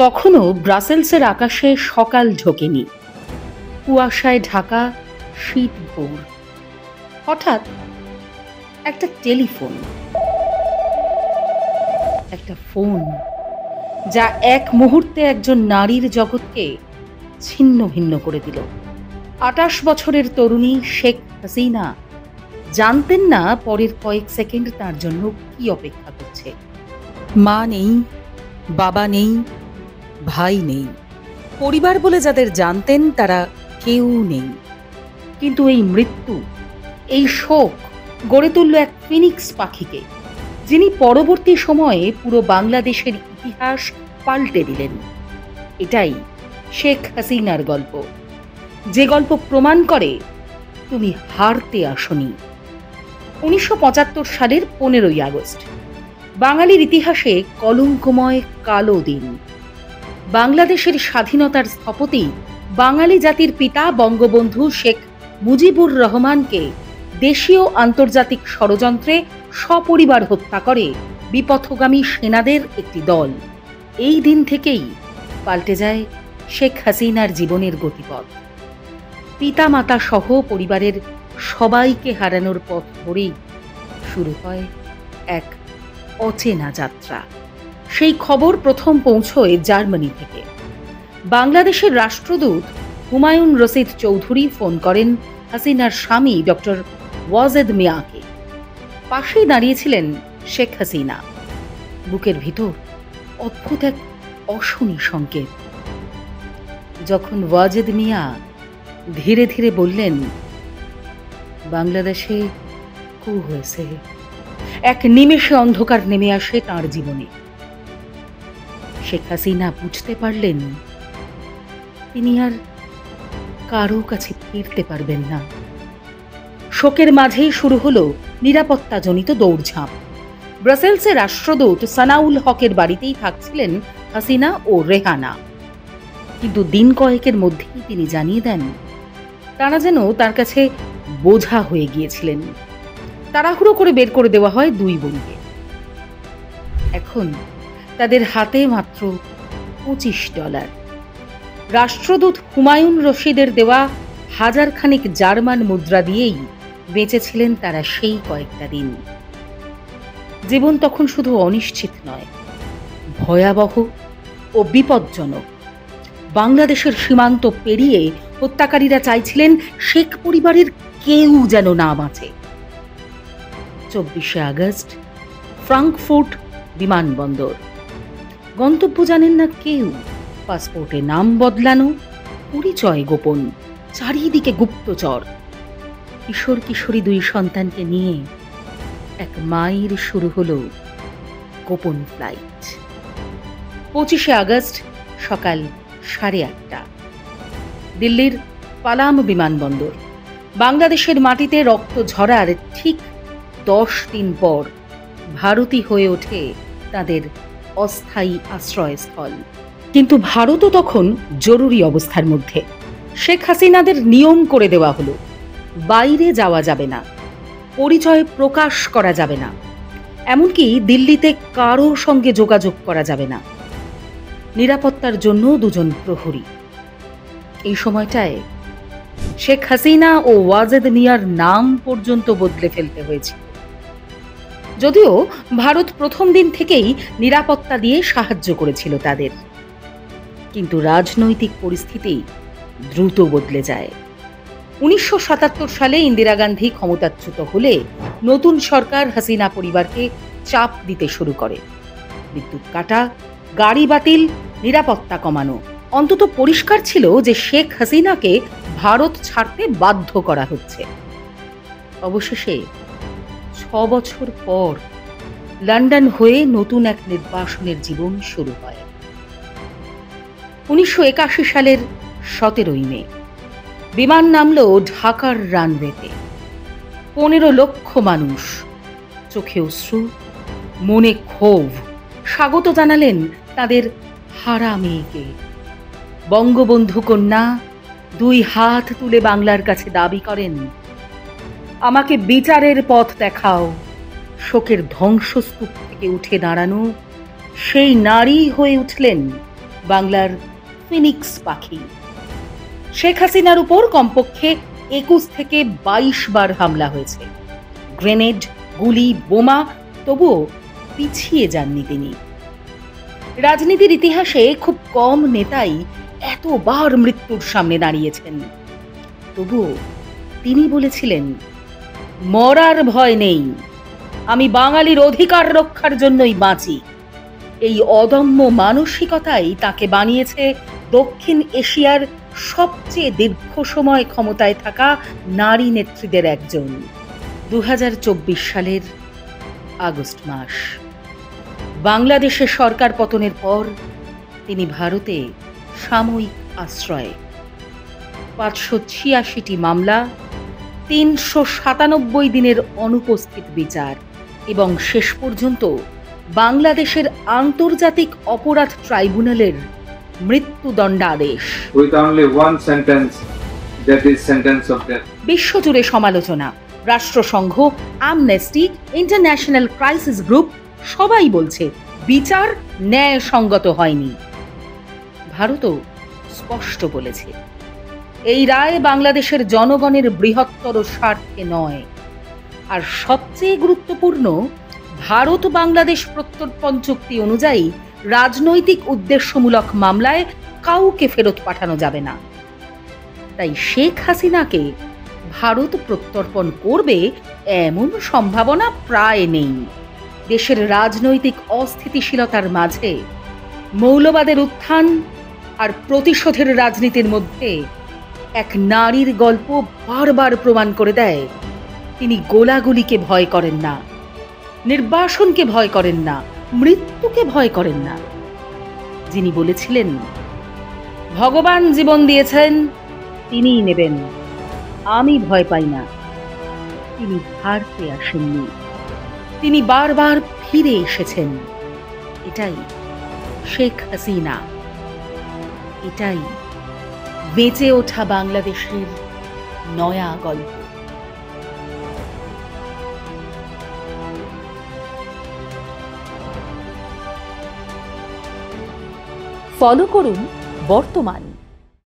তখনও ব্রাসেলসের আকাশে সকাল ঢোকেনি, কুয়াশায় ঢাকা শীত ভোর। হঠাৎ একটা টেলিফোন, একটা ফোন, যা এক মুহূর্তে একজন নারীর জগৎকে ছিন্ন ভিন্ন করে দিল। 28 বছরের তরুণী শেখ হাসিনা জানতেন না পরের কয়েক সেকেন্ড তার জন্য কি অপেক্ষা করছে। মা নেই, বাবা নেই, ভাই নেই, পরিবার বলে যাদের জানতেন তারা কেউ নেই। কিন্তু এই মৃত্যু, এই শোক গড়ে তুলল এক ফিনিক্স পাখিকে, যিনি পরবর্তী সময়ে পুরো বাংলাদেশের ইতিহাস পাল্টে দিলেন। এটাই শেখ হাসিনার গল্প, যে গল্প প্রমাণ করে তুমি হারতে আসনি। 1975 সালের 15ই আগস্ট বাঙালির ইতিহাসে কলঙ্কময় কালো দিন। বাংলাদেশের স্বাধীনতার স্থপতি বাঙালি জাতির পিতা বঙ্গবন্ধু শেখ মুজিবুর রহমানকে দেশীয় আন্তর্জাতিক ষড়যন্ত্রে সপরিবার হত্যা করে বিপথগামী সেনাদের একটি দল। এই দিন থেকেই পাল্টে যায় শেখ হাসিনার জীবনের গতিপথ। পিতা মাতা সহ পরিবারের সবাইকে হারানোর পথ ধরেই শুরু হয় এক অচেনা যাত্রা। সেই খবর প্রথম পৌঁছয় জার্মানি থেকে। বাংলাদেশের রাষ্ট্রদূত হুমায়ুন রশিদ চৌধুরী ফোন করেন হাসিনার স্বামী ডক্টর ওয়াজেদ মিয়াকে। পাশেই দাঁড়িয়েছিলেন শেখ হাসিনা। বুকের ভিতর অদ্ভুত এক অশনি সংকেত। যখন ওয়াজেদ মিয়া ধীরে ধীরে বললেন, বাংলাদেশে কু হয়েছে, এক নিমেষে অন্ধকার নেমে আসে তাঁর জীবনে। শেখ হাসিনা বুঝতে পারলেন তিনি আর কারো কাছে ফিরতে পারবেন না। শোকের মাঝেই শুরু হলো নিরাপত্তাজনিত দৌড়ঝাঁপ। ব্রাসেলসের রাষ্ট্রদূত সানাউল হকের বাড়িতেই থাকছিলেন হাসিনা ও রেহানা। কিন্তু দিন কয়েকের মধ্যেই তিনি জানিয়ে দেন তারা যেন তার কাছে বোঝা হয়ে গিয়েছিলেন। তাড়াহুড়ো করে বের করে দেওয়া হয় দুই বোনকে। এখন তাদের হাতে মাত্র $25। রাষ্ট্রদূত হুমায়ুন রশিদের দেওয়া হাজারখানেক জার্মান মুদ্রা দিয়েই বেঁচেছিলেন তারা সেই কয়েকটা দিন। জীবন তখন শুধু অনিশ্চিত নয়, ভয়াবহ ও বিপজ্জনক। বাংলাদেশের সীমান্ত পেরিয়ে হত্যাকারীরা চাইছিলেন শেখ পরিবারের কেউ যেন না বাঁচে। 24শে আগস্ট ফ্রাঙ্কফুর্ট বিমানবন্দর। গন্তব্য জানেন না কেউ, পাসপোর্টে নাম বদলানো, পরিচয় গোপন, চারিদিকে গুপ্তচর। কিশোর কিশোরী দুই সন্তানকে নিয়ে এক মায়ের শুরু হলো গোপন ফ্লাইট। 25শে আগস্ট সকাল 8:30 দিল্লির পালাম বিমানবন্দর। বাংলাদেশের মাটিতে রক্ত ঝরার ঠিক 10 দিন পর ভারতই হয়ে ওঠে তাদের অস্থায়ী আশ্রয়স্থল। কিন্তু ভারতও তখন জরুরি অবস্থার মধ্যে। শেখ হাসিনাদের নিয়ম করে দেওয়া হলো, বাইরে যাওয়া যাবে না, পরিচয় প্রকাশ করা যাবে না, এমনকি দিল্লিতে কারো সঙ্গে যোগাযোগ করা যাবে না। নিরাপত্তার জন্য 2জন প্রহরী। এই সময়টায় শেখ হাসিনা ও ওয়াজেদ মিয়ার নাম পর্যন্ত বদলে ফেলতে হয়েছে। যদিও ভারত প্রথম দিন থেকেই নিরাপত্তা দিয়ে সাহায্য করেছিল তাদের, কিন্তু রাজনৈতিক পরিস্থিতি দ্রুত বদলে যায়। 1977 সালে ইন্দিরা গান্ধী ক্ষমতাচ্যুত হলে নতুন সরকার হাসিনা পরিবারকে চাপ দিতে শুরু করে। বিদ্যুৎ কাটা, গাড়ি বাতিল, নিরাপত্তা কমানো। অন্তত পরিষ্কার ছিল যে শেখ হাসিনাকে ভারত ছাড়তে বাধ্য করা হচ্ছে। অবশেষে 6 বছর পর লন্ডন হয়ে নতুন এক নির্বাসনের জীবন শুরু হয়। 1981 সালের 17ই মে বিমান নামলো ঢাকার রানওয়েতে। 15 লক্ষ মানুষ, চোখে অশ্রু, মনে ক্ষোভ, স্বাগত জানালেন তাদের হারা মেয়েকে। বঙ্গবন্ধু কন্যা 2 হাত তুলে বাংলার কাছে দাবি করেন, আমাকে বিচারের পথ দেখাও। শোকের ধ্বংসস্তূপ থেকে উঠে দাঁড়ানো সেই নারী হয়ে উঠলেন বাংলার ফিনিক্স পাখি। শেখ হাসিনার উপর কমপক্ষে 21 থেকে 22 বার হামলা হয়েছে, গ্রেনেড, গুলি, বোমা, তবুও পিছিয়ে যাননি তিনি। রাজনীতির ইতিহাসে খুব কম নেতাই এতবার মৃত্যুর সামনে দাঁড়িয়েছেন, তবুও তিনি বলেছিলেন, মরার ভয় নেই, আমি বাঙালির অধিকার রক্ষার জন্যই বাঁচি। এই অদম্য মানসিকতাই তাকে বানিয়েছে দক্ষিণ এশিয়ার সবচেয়ে দীর্ঘ সময় ক্ষমতায় থাকা নারী নেত্রীদের একজন। 2024 সালের আগস্ট মাস, বাংলাদেশের সরকার পতনের পর তিনি ভারতে সাময়িক আশ্রয়ে। 586টি মামলা, 397 দিনের অনুপস্থিত বিচার এবং শেষ পর্যন্ত বাংলাদেশের আন্তর্জাতিক অপরাধ ট্রাইব্যুনালের মৃত্যুদণ্ডাদেশ। বিশ্বজুড়ে সমালোচনা, রাষ্ট্রসংঘ, আমনেস্টি, ইন্টারন্যাশনাল ক্রাইসিস গ্রুপ সবাই বলছে বিচার ন্যায়সঙ্গত হয়নি। ভারতও স্পষ্ট বলেছে এই রায় বাংলাদেশের জনগণের বৃহত্তর স্বার্থে নয়। আর সবচেয়ে গুরুত্বপূর্ণ, ভারত বাংলাদেশ প্রত্যর্পণ চুক্তি অনুযায়ী রাজনৈতিক উদ্দেশ্যমূলক মামলায় কাউকে ফেরত পাঠানো যাবে না। তাই শেখ হাসিনাকে ভারত প্রত্যর্পণ করবে এমন সম্ভাবনা প্রায় নেই। দেশের রাজনৈতিক অস্থিতিশীলতার মাঝে মৌলবাদের উত্থান আর প্রতিশোধের রাজনীতির মধ্যে এক নারীর গল্প বারবার প্রমাণ করে দেয়, তিনি গোলাগুলিকে ভয় করেন না, নির্বাসনকে ভয় করেন না, মৃত্যুকে ভয় করেন না। যিনি বলেছিলেন, ভগবান জীবন দিয়েছেন, তিনিই নেবেন, আমি ভয় পাই না, তিনি হারতে আসেননি, তিনি বারবার ফিরে এসেছেন। এটাই শেখ হাসিনা, এটাই বেঁচে ওঠা বাংলাদেশের নয়া গল্প। ফলো করুন বর্তমান।